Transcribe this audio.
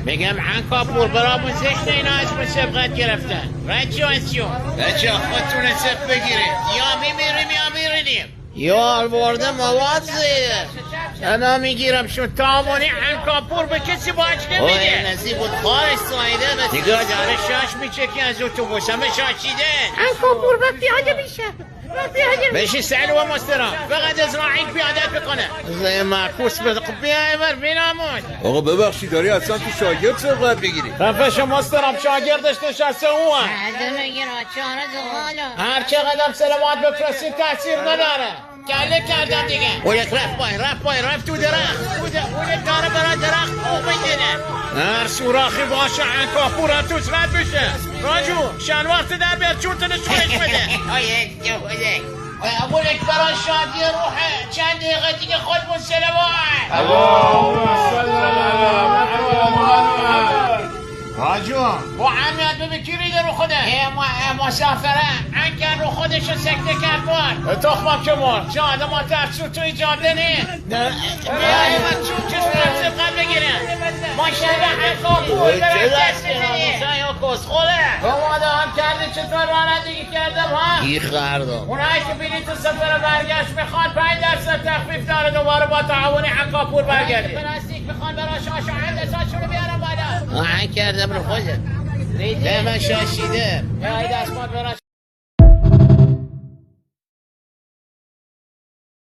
میگم عنکاپور برامون زشته اینا اسم سبقت گرفتن. رجاسیون بچه خودتون صف بگیرید، یا میمیریم یا میرینیم. یا الورده مواد زیده انا میگیرم شون تامونی عنکاپور به کسی باج نمیده. نزی بود خارش سایده بس دیگه داره شاش میچکی از اتوبوس همه شاشیده. عنکاپور وقت پیاده میشه بشی سلو و مسترام فقط اسرائیل پیادت بکنه. زی معکوس بدق بیای بر بینامون. آقا ببخشی داری اصلا تو شاگرد سبقت بگیری. خفش مسترام شاگردش نشسته اون هر چقدر سلامات بفرستین تاثیر نداره. کله کردم دیگه. اولک رفت تو درخت. اولک داره برای درخت خوب میدینه. هر سوراخی باشه عنکاپور توش رد بشه. راجو شن وقت در بیاد چون تنش خودش بده. اولک برای شادی روحه چند دقیقه دیگه خودمون سلوات. اللهم صل علی محمد. راجو با عمیت ببین کی ریده رو خوده. مسافره انکر رو خودشو سکته کرد بار تخمم که مرد جاده ما ترسو توی جاده نی بیایی ما چون چشم سبقت بگیره ماشالله عنکاپور برای دست بزنی یا کس خوله بماده هم کردی چطور رانندگی کردم ها ای خردم اونایی که بلیط سفر برگشت میخوان 5% تخفیف داره دوباره با تعاون عنکاپور برگردی پلاستیک میخوان برای شاش و هندساشونو بیارم بالا آهنگ کردم رو خودت به من شاشیده یا دستمات برای